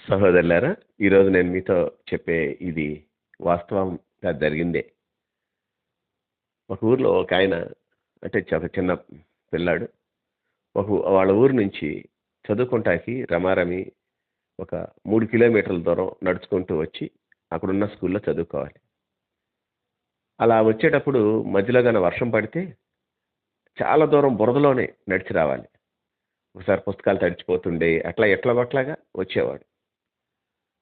సహోదరులారా, ఈరోజు నేను మీతో చెప్పే ఇది వాస్తవంగా జరిగిందే. ఒక ఊర్లో ఒక ఆయన, అంటే ఒక చిన్న పిల్లాడు, ఒక వాళ్ళ ఊరు నుంచి చదువుకుంటాకి రమారమి ఒక 3 కిలోమీటర్ల దూరం నడుచుకుంటూ వచ్చి అక్కడున్న స్కూల్లో చదువుకోవాలి. అలా వచ్చేటప్పుడు మధ్యలో గాన వర్షం పడితే చాలా దూరం బురదలోనే నడిచి రావాలి. ఒకసారి పుస్తకాలు తడిచిపోతుండే, అట్లా ఎట్లాగొట్లాగా వచ్చేవాడు.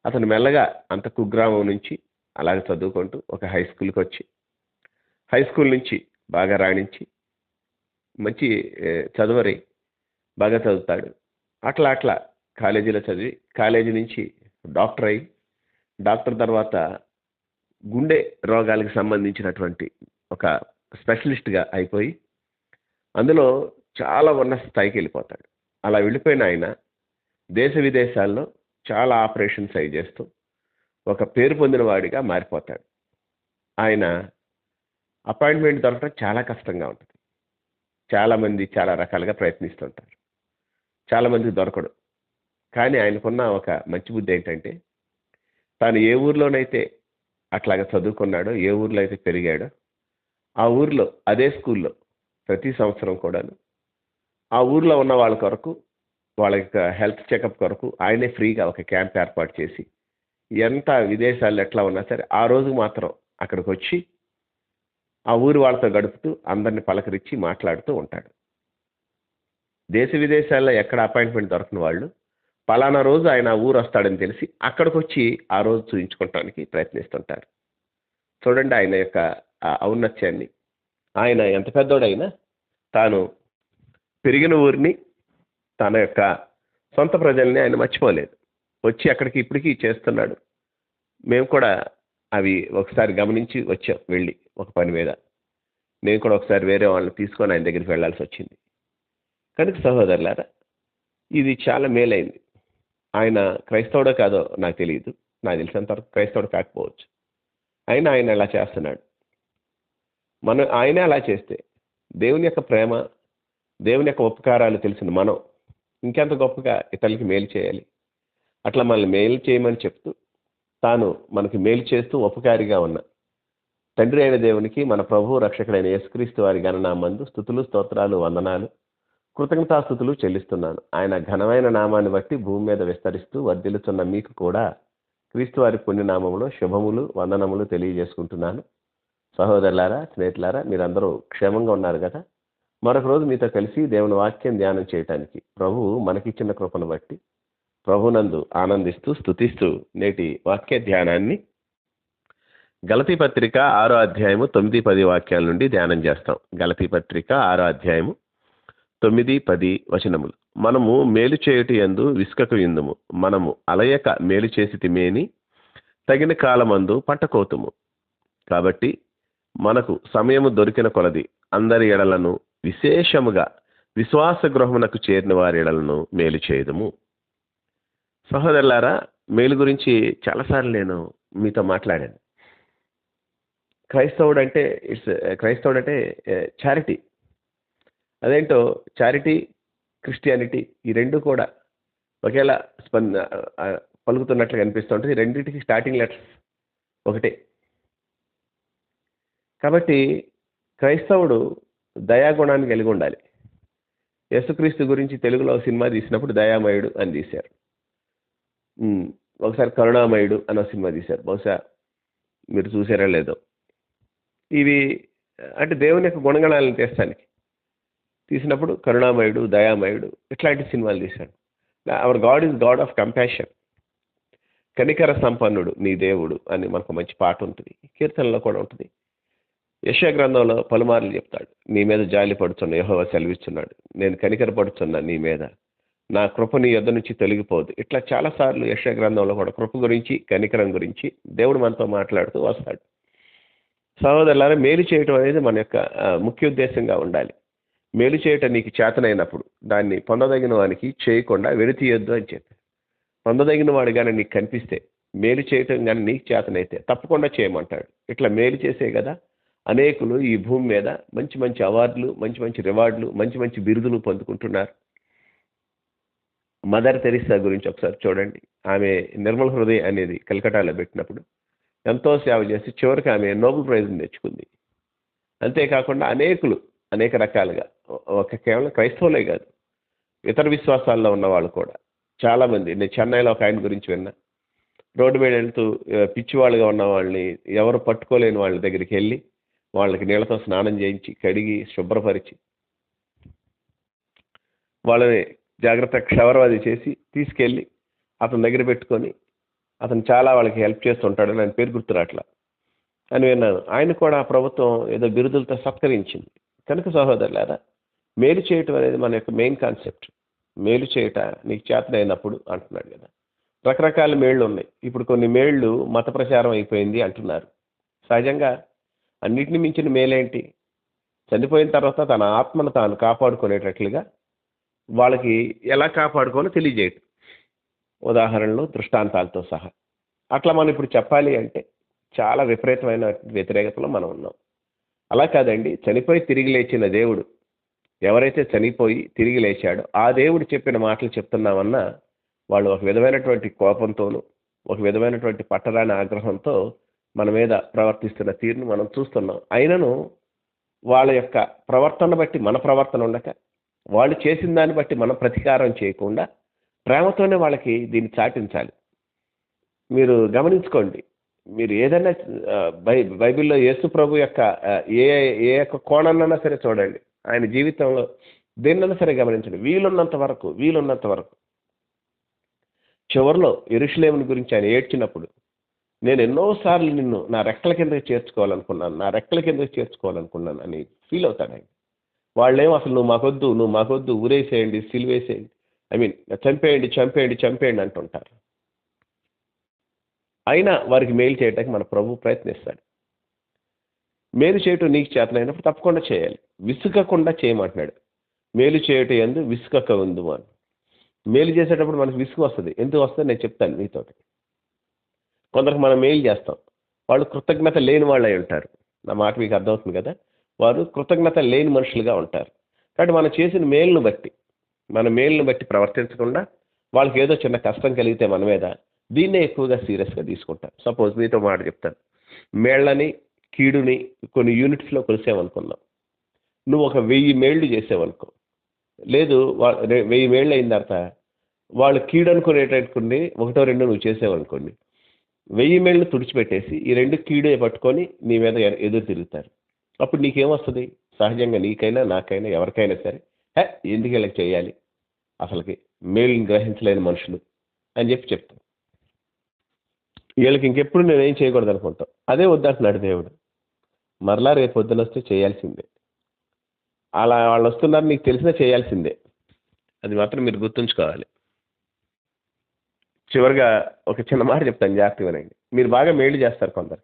అతను మెల్లగా అంత కుగ్రామం నుంచి అలాగే చదువుకుంటూ ఒక హై స్కూల్‌కొచ్చి, హై స్కూల్ నుంచి బాగా రాణించి, మంచి చదువరి బాగా చదువుతాడు. అట్లా అట్లా కాలేజీలో చదివి, కాలేజీ నుంచి డాక్టర్ అయ్యి, డాక్టర్ తర్వాత గుండె రోగాలకు సంబంధించినటువంటి ఒక స్పెషలిస్ట్‌గా అయిపోయి, అందులో చాలా ఉన్నత స్థాయికెళ్ళిపోతాడు. అలా వెళ్ళిపోయిన ఆయన దేశ విదేశాల్లో చాలా ఆపరేషన్స్ అయి చేస్తూ ఒక పేరు పొందిన వాడిగా మారిపోతాడు. ఆయన అపాయింట్మెంట్ దొరకడం చాలా కష్టంగా ఉంటుంది. చాలామంది చాలా రకాలుగా ప్రయత్నిస్తుంటారు. చాలామందికి దొరకడు. కానీ ఆయనకున్న ఒక మంచి బుద్ధి ఏంటంటే, తాను ఏ ఊర్లోనైతే అట్లాగా చదువుకున్నాడో, ఏ ఊర్లో అయితే పెరిగాడో, ఆ ఊర్లో అదే స్కూల్‌లో ప్రతి సంవత్సరం కూడాను ఆ ఊర్లో ఉన్న వాళ్ళ కొరకు, వాళ్ళ యొక్క హెల్త్ చెకప్ కొరకు ఆయనే ఫ్రీగా ఒక క్యాంప్ ఏర్పాటు చేసి, ఎంత విదేశాల్లో ఎట్లా ఉన్నా సరే, ఆ రోజు మాత్రం అక్కడికొచ్చి, ఆ ఊరి వాళ్ళతో గడుపుతూ అందరిని పలకరించి మాట్లాడుతూ ఉంటాడు. దేశ విదేశాల్లో ఎక్కడ అపాయింట్మెంట్ దొరకని వాళ్ళు, పలానా రోజు ఆయన ఆ ఊరొస్తాడని తెలిసి అక్కడికొచ్చి ఆ రోజు చూయించుకోవటానికి ప్రయత్నిస్తుంటారు. చూడండి ఆయన యొక్క ఔన్నత్యాన్ని. ఆయన ఎంత పెద్దోడైనా తాను పెరిగిన ఊరిని, తన యొక్క సొంత ప్రజల్ని ఆయన మర్చిపోలేదు. వచ్చి అక్కడికి ఇప్పటికి చేస్తున్నాడు. మేము కూడా అవి ఒకసారి గమనించి వచ్చాం వెళ్ళి ఒక పని మీద. నేను కూడా ఒకసారి వేరే వాళ్ళని తీసుకొని ఆయన దగ్గరికి వెళ్ళాల్సొచ్చింది. కనుక సహోదరులారా, ఇది చాలా మేలైంది. ఆయన క్రైస్తవుడో కాదో నాకు తెలీదు. నాకు తెలిసినంత వరకు క్రైస్తవుడు కాకపోవచ్చు. అయినా ఆయన అలా చేస్తున్నాడు. ఆయనే అలా చేస్తే దేవుని యొక్క ప్రేమ, దేవుని యొక్క ఉపకారాలు తెలిసిన మనం ఇంకెంత గొప్పగా ఇతరులకి మేలు చేయాలి. అట్లా మనల్ని మేలు చేయమని చెప్తూ, తాను మనకి మేలు చేస్తూ ఉపకారిగా ఉన్న తండ్రి అయిన దేవునికి, మన ప్రభువు రక్షకుడైన యేసుక్రీస్తు వారి ఘననామందు స్తుతులు, స్తోత్రాలు, వందనాలు, కృతజ్ఞతాస్తుతులు చెల్లిస్తున్నాను. ఆయన ఘనమైన నామాన్ని బట్టి భూమి మీద విస్తరిస్తూ వర్ధిల్లుతున్న మీకు కూడా క్రీస్తు వారి పుణ్యనామములో శుభములు, వందనములు తెలియజేసుకుంటున్నాను. సహోదరులారా, స్నేహితులారా, మీరందరూ క్షేమంగా ఉన్నారు కదా? మరొక రోజు మీతో కలిసి దేవుని వాక్యం ధ్యానం చేయటానికి ప్రభువు మనకిచ్చిన కృపను బట్టి ప్రభునందు ఆనందిస్తూ స్తుతిస్తూ నేటి వాక్య ధ్యానాన్ని గలతీ పత్రిక 6వ అధ్యాయము 9-10 వాక్యాల నుండి ధ్యానం చేస్తాం. గలతీ పత్రిక 6వ అధ్యాయము 9-10 వచనములు. మనము మేలు చేయుట యందు విసుకకు యుందుము, మనము అలయక మేలు చేసితిమేని తగిన కాలమందు పట్టకోతుము. కాబట్టి మనకు సమయము దొరికిన కొలది అందరి ఎడలను, విశేషముగా విశ్వాస గృహమునకు చేరిన వారి ఎడలను మేలు చేయుదుము. సహోదరులారా, మేలు గురించి చాలాసార్లు నేను మీతో మాట్లాడాను. క్రైస్తవుడంటే చారిటీ. అదేంటో చారిటీ, క్రిస్టియానిటీ ఈ రెండు కూడా ఒకేలా పలుకుతున్నట్లుగా అనిపిస్తుంటుంది. రెండింటికి స్టార్టింగ్ లెటర్స్ ఒకటే. కాబట్టి క్రైస్తవుడు దయాగుణాన్ని కలిగి ఉండాలి. యేసుక్రీస్తు గురించి తెలుగులో సినిమా తీసినప్పుడు దయామయుడు అని తీశారు. ఒకసారి కరుణామయుడు అనే సినిమా తీశారు. బహుశా మీరు చూసారో లేదో. ఇవి అంటే దేవుని యొక్క గుణగణాలను తీసినప్పుడు కరుణామయుడు, దయామయుడు ఇట్లాంటి సినిమాలు తీశాడు. Our god is god of compassion. కనికర సంపన్నుడు నీ దేవుడు అని మనకు మంచి పాట ఉంటుంది. కీర్తనలో కూడా ఉంటుంది. యెషయా గ్రంథంలో పలుమార్లు చెప్తాడు, నీ మీద జాలి పడుతున్న యెహోవా సెలవిస్తున్నాడు, నేను కనికరపడుతున్నా నీ మీద, నా కృప నీ యొద్ద నుంచి తొలగిపోదు. ఇట్లా చాలాసార్లు యెషయా గ్రంథంలో కూడా కృప గురించి, కనికరం గురించి దేవుడు మనతో మాట్లాడుతూ వస్తాడు. సహోదరులారా, మేలు చేయటం అనేది మన యొక్క ముఖ్య ఉద్దేశంగా ఉండాలి. మేలు చేయటం నీకు చేతనైనప్పుడు దాన్ని పొందదగిన వానికి చేయకుండా వెలితీయొద్దు అని చెప్పి, పొందదగిన వాడు కానీ నీకు కనిపిస్తే, మేలు చేయటం కానీ నీకు చేతనైతే తప్పకుండా చేయమంటాడు. ఇట్లా మేలు చేసే కదా అనేకులు ఈ భూమి మీద మంచి మంచి అవార్డులు, మంచి మంచి రివార్డులు, మంచి మంచి బిరుదులు పొందుకుంటున్నారు. మదర్ తెరిసా గురించి ఒకసారి చూడండి. ఆమె నిర్మల హృదయ్ అనేది కలకటాలో పెట్టినప్పుడు ఎంతో సేవ చేసి చివరికి ఆమె నోబెల్ ప్రైజ్ని తెచ్చుకుంది. అంతేకాకుండా అనేకులు అనేక రకాలుగా ఒక కేవలం క్రైస్తవులే కాదు, ఇతర విశ్వాసాల్లో ఉన్న వాళ్ళు కూడా చాలామంది. నేను చెన్నైలో ఒక ఆయన గురించి విన్నా. రోడ్డు మీద వెళ్తూ పిచ్చివాళ్ళుగా ఉన్న వాళ్ళని, ఎవరు పట్టుకోలేని వాళ్ళ దగ్గరికి వెళ్ళి వాళ్ళకి నీళ్ళతో స్నానం చేయించి కడిగి శుభ్రపరిచి వాళ్ళని జాగ్రత్తగా క్షవరం అది చేసి తీసుకెళ్ళి అతని దగ్గర పెట్టుకొని అతను చాలా వాళ్ళకి హెల్ప్ చేస్తుంటాడు. ఆయన పేరు గుర్తురాట్లా అని విన్నాను. ఆయన కూడా ప్రభుత్వం ఏదో బిరుదులతో సత్కరించింది. కనుక సహోదరులారా, మేలు చేయటం అనేది మన యొక్క మెయిన్ కాన్సెప్ట్. మేలు చేయట నీకు చేతనైనప్పుడు అంటున్నాడు కదా. రకరకాల మేళ్ళు ఉన్నాయి. ఇప్పుడు కొన్ని మేళ్ళు మత ప్రచారం అయిపోయింది అంటున్నారు. సహజంగా అన్నిటిని మించిన మేలేంటి? చనిపోయిన తర్వాత తన ఆత్మను తాను కాపాడుకునేటట్లుగా వాళ్ళకి ఎలా కాపాడుకోవాలో తెలియజేయటం, ఉదాహరణలు దృష్టాంతాలతో సహా. అట్లా మనం ఇప్పుడు చెప్పాలి అంటే చాలా విపరీతమైన వ్యతిరేకతలో మనం ఉన్నాం. అలా కాదండి, చనిపోయి తిరిగి లేచిన దేవుడు, ఎవరైతే చనిపోయి తిరిగి లేచాడో ఆ దేవుడు చెప్పిన మాటలు చెప్తున్నామన్నా వాళ్ళు ఒక విధమైనటువంటి కోపంతోనూ ఒక విధమైనటువంటి పట్టరాని ఆగ్రహంతో మన మీద ప్రవర్తిస్తున్న తీరును మనం చూస్తున్నాం. అయినను వాళ్ళ యొక్క ప్రవర్తన బట్టి మన ప్రవర్తన ఉండక, వాళ్ళు చేసిన దాన్ని బట్టి మనం ప్రతీకారం చేయకుండా ప్రేమతోనే వాళ్ళకి దీన్ని చాటించాలి. మీరు గమనించుకోండి, మీరు ఏదైనా బైబిల్లో యేసు ప్రభు యొక్క ఏ ఏ యొక్క కోణాన్నైనా సరే చూడండి, ఆయన జీవితంలో దేన్నైనా సరే గమనించండి. వీలున్నంత వరకు చివరిలో యెరూషలేముని గురించి ఆయన ఏడ్చినప్పుడు, నేను ఎన్నోసార్లు నిన్ను నా రెక్కల కిందకి చేర్చుకోవాలనుకున్నాను అని ఫీల్ అవుతాడు ఆయన. వాళ్ళేమో అసలు నువ్వు మాకొద్దు ఊరేసేయండి, సిలువేసేయండి, చంపేయండి అంటుంటారు. అయినా వారికి మేలు చేయడానికి మన ప్రభు ప్రయత్నిస్తాడు. మేలు చేయటం నీకు చేతనైనప్పుడు తప్పకుండా చేయాలి, విసుకకుండా చేయమంటున్నాడు. మేలు చేయటం యందు విసుకక ఉందు అని. మేలు చేసేటప్పుడు మనకు విసుగు వస్తుంది. ఎందుకు వస్తుంది నేను చెప్తాను మీతో. కొందరికి మనం మేలు చేస్తాం, వాళ్ళు కృతజ్ఞత లేని వాళ్ళు అయి ఉంటారు. నా మాట మీకు అర్థమవుతుంది కదా. వారు కృతజ్ఞత లేని మనుషులుగా ఉంటారు. కాబట్టి మనం చేసిన మేలును బట్టి ప్రవర్తించకుండా వాళ్ళకి ఏదో చిన్న కష్టం కలిగితే మన మీద దీన్నే ఎక్కువగా సీరియస్గా తీసుకుంటారు. సపోజ్ మీతో మాట చెప్తాను, మేళ్ళని కీడుని కొన్ని యూనిట్స్లో కొలిసామనుకుందాం. నువ్వు ఒక 1000 మేళ్ళు చేసావనుకో, లేదు 1000 మేళ్ళు అయిన తర్వాత వాళ్ళు కీడు అనుకునేటట్టుకుని 1-2 నువ్వు చేసావనుకోండి, 1000 మేళ్ళు తుడిచిపెట్టేసి ఈ 2 కీడే పట్టుకొని నీ మీద ఎదురు తిరుగుతారు. అప్పుడు నీకేమొస్తుంది? సహజంగా నీకైనా నాకైనా ఎవరికైనా సరే, ఎందుకు ఇలా చేయాలి, అసలుకి మేలుని గ్రహించలేని మనుషులు అని చెప్తాం. వీళ్ళకి ఇంకెప్పుడు నేనేం చేయకూడదు అనుకుంటాం. అదే వద్దంటున్నాడు దేవుడు. మరలా రేపు పొద్దున వస్తే చేయాల్సిందే. అలా వాళ్ళు వస్తున్నారు నీకు తెలిసినా చేయాల్సిందే. అది మాత్రం మీరు గుర్తుంచుకోవాలి. చివరిగా ఒక చిన్న మాట చెప్తాను, జాగ్రత్తగా వినండి. మీరు బాగా మేళ్ళు చేస్తారు కొందరు.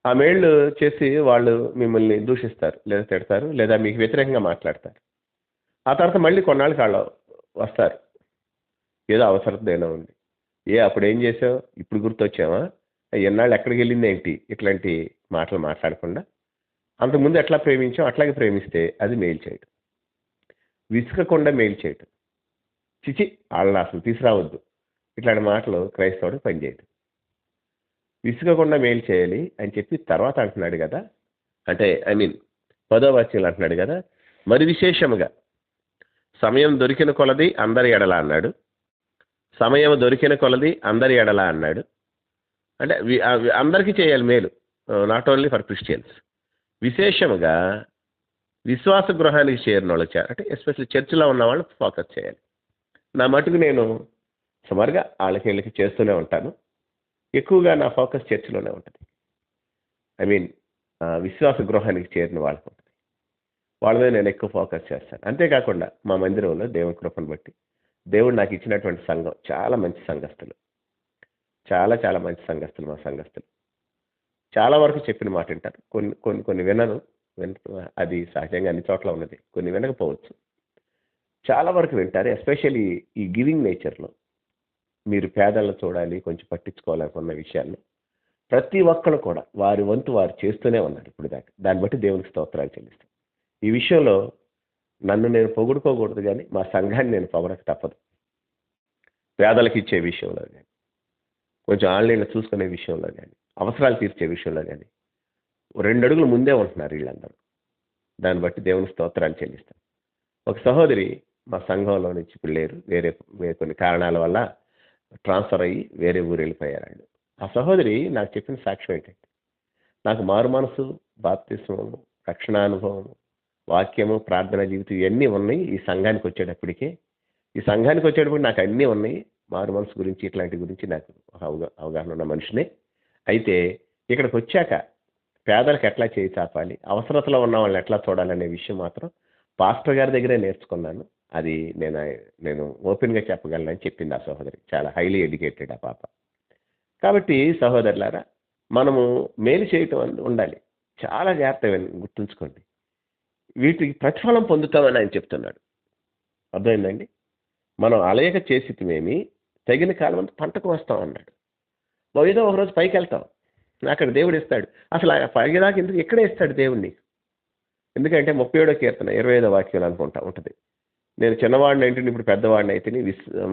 ఆ మేళ్ళు చేసి వాళ్ళు మిమ్మల్ని దూషిస్తారు, లేదా తిడతారు, లేదా మీకు వ్యతిరేకంగా మాట్లాడతారు. ఆ తర్వాత మళ్ళీ కొన్నాళ్ళకి వాళ్ళు వస్తారు, ఏదో అవసరతేనా ఉంది, అప్పుడు ఏం చేసావు, ఇప్పుడు గుర్తొచ్చావా, ఎన్నాళ్ళు ఎక్కడికి వెళ్ళింది ఏంటి, ఇట్లాంటి మాటలు మాట్లాడకుండా అంతకుముందు ఎట్లా ప్రేమించాం అట్లాగే ప్రేమిస్తే అది మేలు చేయటం. విసుకకుండా మేలు చేయటం, చిచి వాళ్ళని అసలు తీసుకురావద్దు, ఇట్లాంటి మాటలు క్రైస్తవుడు పనిచేయటం. విసుకకుండా మేలు చేయాలి అని చెప్పి తర్వాత అంటున్నాడు కదా. అంటే 10వ వచనంలో అంటున్నాడు కదా, మరి విశేషముగా సమయం దొరికిన కొలది అందరి ఎడల అన్నాడు. సమయం దొరికిన కొలది అందరి ఎడల అన్నాడు. అంటే అందరికీ చేయాలి మేలు, నాట్ ఓన్లీ ఫర్ క్రిస్టియన్స్. విశేషముగా విశ్వాస గృహానికి చేరిన వాళ్ళకి, అంటే ఎస్పెషల్లీ చర్చిలో ఉన్న వాళ్ళు ఫోకస్ చేయాలి. నా మటుకు నేను సుమారుగా వీళ్ళకి చేస్తూనే ఉంటాను. ఎక్కువగా నా ఫోకస్ చర్చిలోనే ఉంటుంది. విశ్వాస గృహానికి చేరిన వాళ్ళకు ఉంటుంది. వాళ్ళ మీద నేను ఎక్కువ ఫోకస్ చేస్తాను. అంతేకాకుండా మా మందిరంలో దేవుని కృపను బట్టి దేవుడు నాకు ఇచ్చినటువంటి సంఘం చాలా మంచి సంఘస్థులు, చాలా మంచి సంఘస్థులు. మా సంఘస్థులు చాలా వరకు చెప్పిన మాట వింటారు. కొన్ని వినరు, అది సహజంగా అన్ని చోట్ల ఉన్నది. కొన్ని వినకపోవచ్చు, చాలా వరకు వింటారు. ఎస్పెషల్లీ ఈ గివింగ్ నేచర్లో మీరు పేదలను చూడాలి, కొంచెం పట్టించుకోవాలనుకున్న విషయాల్లో ప్రతి ఒక్కరు కూడా వారి వంతు వారు చేస్తూనే ఉన్నారు ఇప్పుడు దాకా. దాన్ని బట్టి దేవునికి స్తోత్రాలు చెల్లిస్తాను. ఈ విషయంలో నన్ను నేను పొగుడుకోకూడదు, కానీ మా సంఘాన్ని నేను పొగడక తప్పదు. పేదలకు ఇచ్చే విషయంలో కానీ, కొంచెం ఆన్లైన్లో చూసుకునే విషయంలో కానీ, అవసరాలు తీర్చే విషయంలో కానీ 2 అడుగులు ముందే ఉంటున్నారు వీళ్ళందరూ. దాన్ని బట్టి దేవుని స్తోత్రాలు చెల్లిస్తాను. ఒక సహోదరి మా సంఘంలో నుంచి ఇప్పుడు లేరు, వేరే కొన్ని కారణాల వల్ల ట్రాన్స్ఫర్ అయ్యి వేరే ఊరు వెళ్ళిపోయారు. ఆ సహోదరి నాకు చెప్పిన సాక్ష్యం ఏంటంటే, నాకు మారు మనసు, బాప్తిస్మము, రక్షణానుభవం, వాక్యము, ప్రార్థన జీవితం ఇవన్నీ ఉన్నాయి ఈ సంఘానికి వచ్చేటప్పటికే. ఈ సంఘానికి వచ్చేటప్పుడు నాకు అన్నీ ఉన్నాయి. మారు మనసు గురించి ఇట్లాంటి గురించి నాకు అవగాహన ఉన్న మనిషినే. అయితే ఇక్కడికి వచ్చాక పేదలకు ఎట్లా చేయి చాపాలి, అవసరతలో ఉన్న వాళ్ళని ఎట్లా చూడాలనే విషయం మాత్రం పాస్టర్ గారి దగ్గరే నేర్చుకున్నాను. అది నేను ఓపెన్గా చెప్పగలనని చెప్పింది ఆ సహోదరి. చాలా హైలీ ఎడ్యుకేటెడ్ ఆ పాప. కాబట్టి సహోదరులారా, మనము మేలు చేయటం ఉండాలి. చాలా జాగ్రత్తగా గుర్తుంచుకోండి. వీటికి ప్రతిఫలం పొందుతామని ఆయన చెప్తున్నాడు. అర్థమైందండి? మనం అలయక చేసిమేమి తగిన కాలం అంతా పంటకు వస్తాం అన్నాడు. ఏదో ఒకరోజు పైకి వెళ్తాం, అక్కడ దేవుడు ఇస్తాడు. అసలు ఆ పైకి దాకా ఎందుకు ఇక్కడే ఇస్తాడు దేవుడు నీకు. ఎందుకంటే 37వ కీర్తన 25వ వాక్యం అనుకుంటా ఉంటుంది. నేను చిన్నవాడిని అంటే ఇప్పుడు పెద్దవాడిని అయితే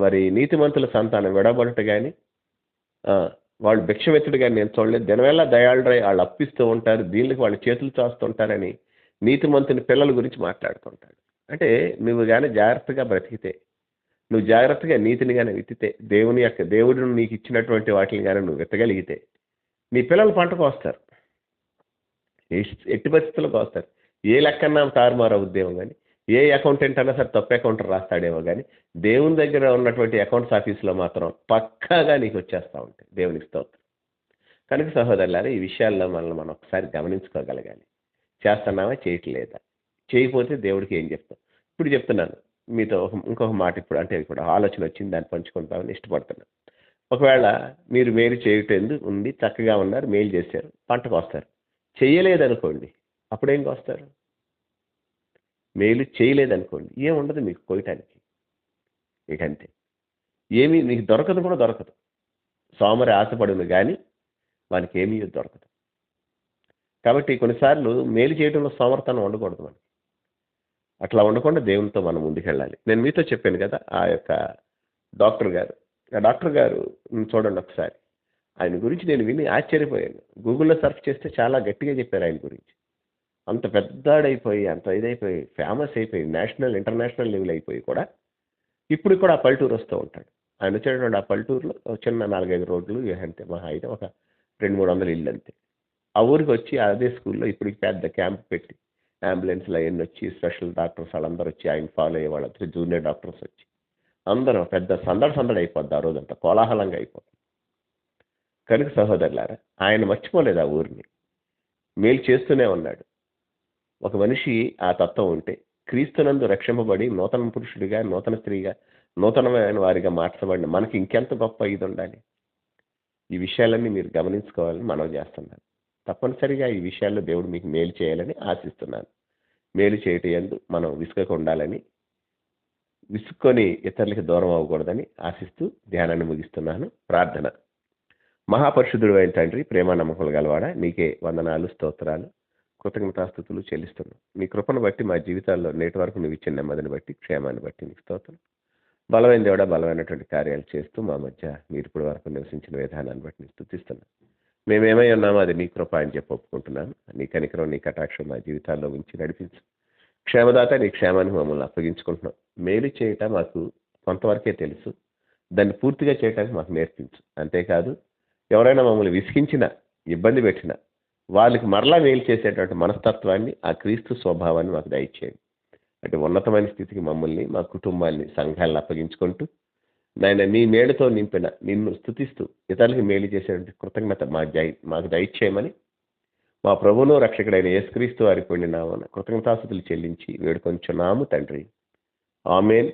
మరి నీతిమంతుల సంతానం విడబడుట కానీ వాళ్ళు భిక్షమెత్తుడు కానీ నేను చూడలేదు. దినవేళ దయాళుడై వాళ్ళు అప్పిస్తూ ఉంటారు, దీనికి వాళ్ళు చేతులు చాస్తుంటారని నీతిమంతుని పిల్లల గురించి మాట్లాడుతుంటాడు. అంటే నువ్వు కానీ జాగ్రత్తగా బ్రతికితే, నువ్వు జాగ్రత్తగా నీతిని కానీ విత్తితే, దేవుడు నీకు ఇచ్చినటువంటి వాటిని కానీ నువ్వు విత్తగలిగితే నీ పిల్లలు పంటకు వస్తారు. ఎట్టి పరిస్థితులకు వస్తారు. ఏ లెక్కన్నా తారుమారు అవుద్దేమో కానీ, ఏ అకౌంటెంట్ అన్నా సరే తప్పు అకౌంటర్ రాస్తాడేమో కానీ, దేవుని దగ్గర ఉన్నటువంటి అకౌంట్స్ ఆఫీస్లో మాత్రం పక్కాగా నీకు వచ్చేస్తూ ఉంటాయి. దేవునికి స్తోత్రం. కనుక సహోదరులారా, ఈ విషయాల్లో మనల్ని మనం ఒకసారి గమనించుకోగలగాలి. చేస్తున్నావా, చేయట్లేదా? చేయకపోతే దేవుడికి ఏం చెప్తాం? ఇప్పుడు చెప్తున్నాను మీతో ఇంకొక మాట. ఇప్పుడు ఆలోచన వచ్చింది, దాన్ని పంచుకుంటామని ఇష్టపడుతున్నాను. ఒకవేళ మీరు మేలు చేయటం ఉంది, చక్కగా ఉన్నారు, మేలు చేశారు, పంటకు వస్తారు. చేయలేదనుకోండి, అప్పుడేం వస్తారు? మేలు చేయలేదనుకోండి, ఏముండదు మీకు కోయటానికి. ఇకంతే, ఏమీ మీకు దొరకదు, కూడా దొరకదు. సోమరి ఆశపడును కానీ వానికి ఏమీ దొరకదు. కాబట్టి కొన్నిసార్లు మేలు చేయడంలో సోమర్తనం ఉండకూడదు. మనం అట్లా ఉండకుండా దేవునితో మనం ముందుకెళ్ళాలి. నేను మీతో చెప్పాను కదా, ఆ యొక్క డాక్టర్ గారు చూడండి ఒకసారి. ఆయన గురించి నేను విని ఆశ్చర్యపోయాను. గూగుల్లో సెర్చ్ చేస్తే చాలా గట్టిగా చెప్పారు ఆయన గురించి. అంత పెద్దాడైపోయి, అంత ఇదైపోయి, ఫేమస్ అయిపోయి, నేషనల్ ఇంటర్నేషనల్ లెవెల్ అయిపోయి కూడా ఇప్పుడు కూడా ఆ పల్లెటూరు వస్తూ ఉంటాడు. ఆయన వచ్చేటటువంటి ఆ పల్లెటూరులో చిన్న 4-5 రోడ్లు అంతే, మహా అయితే ఒక 200-300 ఇళ్ళు అంతే. ఆ ఊరికి వచ్చి అదే స్కూల్లో ఇప్పటికి పెద్ద క్యాంప్ పెట్టి అంబులెన్స్లు అవన్నీ వచ్చి, స్పెషల్ డాక్టర్స్ వాళ్ళందరూ వచ్చి ఆయన ఫాలో అయ్యే వాళ్ళందరూ, జూనియర్ డాక్టర్స్ వచ్చి అందరూ పెద్ద సందడి అయిపోద్ది. ఆ రోజంతా కోలాహలంగా అయిపోతుంది. కనుక సహోదరులారా, ఆయన మర్చిపోలేదు ఆ ఊరిని, మేలు చేస్తూనే ఉన్నాడు. ఒక మనిషి ఆ తత్వం ఉంటే క్రీస్తునందు రక్షింపబడి నూతన పురుషుడిగా, నూతన స్త్రీగా, నూతనమైన వారిగా మార్చబడిన మనకి ఇంకెంత గొప్ప ఇది ఉండాలి. ఈ విషయాలన్నీ మీరు గమనించుకోవాలని మనవి చేస్తున్నాను. తప్పనిసరిగా ఈ విషయాల్లో దేవుడు మీకు మేలు చేయాలని ఆశిస్తున్నాను. మేలు చేయటం యందు మనం విసుగక ఉండాలని, విసుక్కొని ఇతరులకి దూరం అవ్వకూడదని ఆశిస్తూ ధ్యానాన్ని ముగిస్తున్నాను. ప్రార్థన. మహాపరిశుద్ధుడు అయిన తండ్రి, ప్రేమ నమ్మకాలు గలవాడా, నీకే వందనాలు, స్తోత్రాలు, కృతజ్ఞతాస్తుతులు చెల్లిస్తున్నాం. నీ కృపను బట్టి మా జీవితాల్లో నేటి వరకు నువ్వు ఇచ్చిన నెమ్మదిని బట్టి, క్షేమాన్ని బట్టి నీకు స్తోత్రం. బలమైన దేవుడా, బలమైనటువంటి కార్యాలు చేస్తూ మా మధ్య మీరు ఇప్పటి వరకు నివసించిన విధానాన్ని బట్టి నీకు స్తుతిస్తున్నాం. మేమేమై ఉన్నామో అది నీ కృప అని చెప్పి ఒప్పుకుంటున్నాను. నీ కనికరం, నీ కటాక్షం మా జీవితాల్లో ఉంచి నడిపించు. క్షేమదాత, నీ క్షేమానికి మమ్మల్ని అప్పగించుకుంటున్నాం. మేలు చేయటం మాకు కొంతవరకే తెలుసు, దాన్ని పూర్తిగా చేయటానికి మాకు నేర్పించు. అంతేకాదు, ఎవరైనా మమ్మల్ని విసిగించినా, ఇబ్బంది పెట్టినా వాళ్ళకి మరలా మేలు చేసేటువంటి మనస్తత్వాన్ని, ఆ క్రీస్తు స్వభావాన్ని మాకు దయచేయండి. అంటే ఉన్నతమైన స్థితికి మమ్మల్ని, మా కుటుంబాన్ని, సంఘాలను అప్పగించుకుంటూ నాయన నీ మేలుతో నింపిన నిన్ను స్తుతిస్తూ ఇతరులకి మేలు చేసేటువంటి కృతజ్ఞత మాకు దయచేయమని మా ప్రభువును రక్షకుడైన యేసుక్రీస్తు వారి పొందిన నామమున కృతజ్ఞతాస్తుతులు చెల్లించి వేడుకొంచున్నాము తండ్రి. ఆమేన్,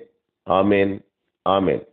ఆమేన్, ఆమేన్.